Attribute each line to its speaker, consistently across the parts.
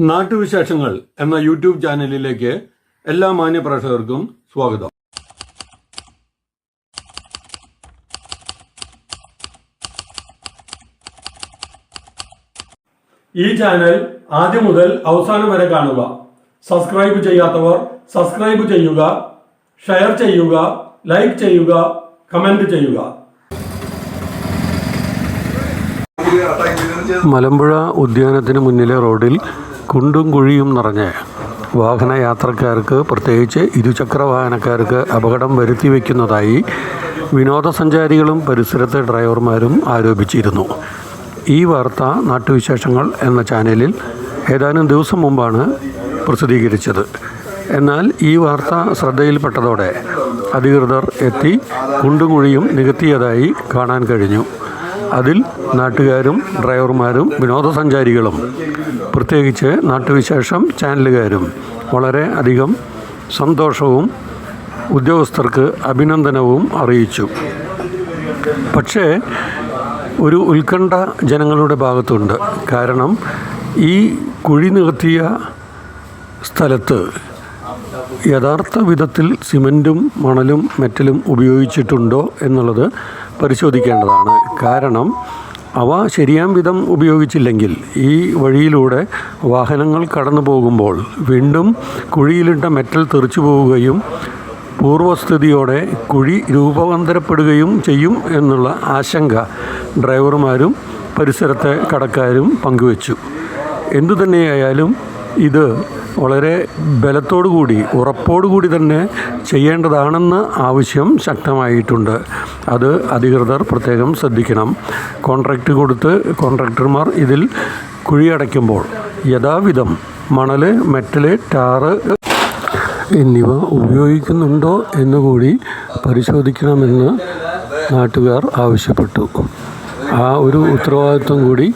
Speaker 1: നാട്ടുവിശേഷങ്ങൾ എന്ന യൂട്യൂബ് ചാനലിലേക്ക് എല്ലാ മാന്യപ്രേക്ഷകർക്കും സ്വാഗതം. ഈ ചാനൽ ആദ്യം മുതൽ അവസാനം വരെ കാണുക. സബ്സ്ക്രൈബ് ചെയ്യാത്തവർ സബ്സ്ക്രൈബ് ചെയ്യുക, ഷെയർ ചെയ്യുക, ലൈക്ക് ചെയ്യുക, കമന്റ് ചെയ്യുക. മലമ്പുഴ ഉദ്യാനത്തിന് മുന്നിലെ റോഡിൽ കുണ്ടും കുഴിയും നിറഞ്ഞ് വാഹനയാത്രക്കാർക്ക്, പ്രത്യേകിച്ച് ഇരുചക്ര വാഹനക്കാർക്ക് അപകടം വരുത്തിവെക്കുന്നതായി വിനോദസഞ്ചാരികളും പരിസരത്തെ ഡ്രൈവർമാരും ആരോപിച്ചിരുന്നു. ഈ വാർത്ത നാട്ടുവിശേഷങ്ങൾ എന്ന ചാനലിൽ ഏതാനും ദിവസം മുമ്പാണ് പ്രസിദ്ധീകരിച്ചത്. എന്നാൽ ഈ വാർത്ത ശ്രദ്ധയിൽപ്പെട്ടതോടെ അധികൃതർ എത്തി കുണ്ടും കുഴിയും നികത്തിയതായി കാണാൻ കഴിഞ്ഞു. അതിൽ നാട്ടുകാരും ഡ്രൈവർമാരും വിനോദസഞ്ചാരികളും പ്രത്യേകിച്ച് നാട്ടുവിശേഷം ചാനലുകാരും വളരെ അധികം സന്തോഷവും ഉദ്യോഗസ്ഥർക്ക് അഭിനന്ദനവും അറിയിച്ചു. പക്ഷേ ഒരു ഉത്കണ്ഠ ജനങ്ങളുടെ ഭാഗത്തുണ്ട്. കാരണം ഈ കുഴി നികത്തിയ സ്ഥലത്ത് യഥാർത്ഥ വിധത്തിൽ സിമൻറ്റും മണലും മെറ്റലും ഉപയോഗിച്ചിട്ടുണ്ടോ എന്നുള്ളത് പരിശോധിക്കേണ്ടതാണ്. കാരണം അവ ശരിയാം വിധം ഉപയോഗിച്ചില്ലെങ്കിൽ ഈ വഴിയിലൂടെ വാഹനങ്ങൾ കടന്നു പോകുമ്പോൾ വീണ്ടും കുഴിയിലിട്ട മെറ്റൽ തെറിച്ചു പോവുകയും പൂർവ്വസ്ഥിതിയോടെ കുഴി രൂപാന്തരപ്പെടുകയും ചെയ്യും എന്നുള്ള ആശങ്ക ഡ്രൈവർമാരും പരിസരത്തെ കടക്കാരും പങ്കുവച്ചു. എന്തുതന്നെയായാലും ഇത് വളരെ ബലത്തോടുകൂടി ഉറപ്പോടുകൂടി തന്നെ ചെയ്യേണ്ടതാണെന്ന് ആവശ്യം ശക്തമായിട്ടുണ്ട്. അത് അധികൃതർ പ്രത്യേകം ശ്രദ്ധിക്കണം. കോൺട്രാക്റ്റ് കൊടുത്ത് കോൺട്രാക്ടർമാർ ഇതിൽ കുഴിയടയ്ക്കുമ്പോൾ യഥാവിധം മണൽ, മെറ്റല്, ടാറ് എന്നിവ ഉപയോഗിക്കുന്നുണ്ടോ എന്നുകൂടി പരിശോധിക്കണമെന്ന് നാട്ടുകാർ ആവശ്യപ്പെട്ടു. ആ ഒരു ഉത്തരവാദിത്വം കൂടി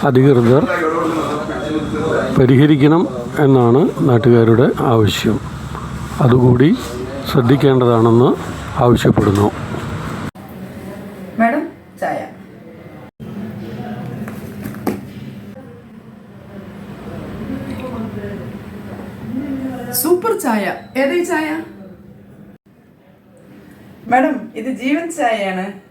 Speaker 1: അധികൃതർ പരിഹരിക്കണം എന്നാണ് നാട്ടുകാരുടെ ആവശ്യം. അതുകൂടി ശ്രദ്ധിക്കേണ്ടതാണെന്ന് ആവശ്യപ്പെടുന്നു.
Speaker 2: മാഡം ചായ. സൂപ്പർ ചായ. ഏതാ ചായ? മാഡം ഇത് ജീവൻ ചായയാണ്.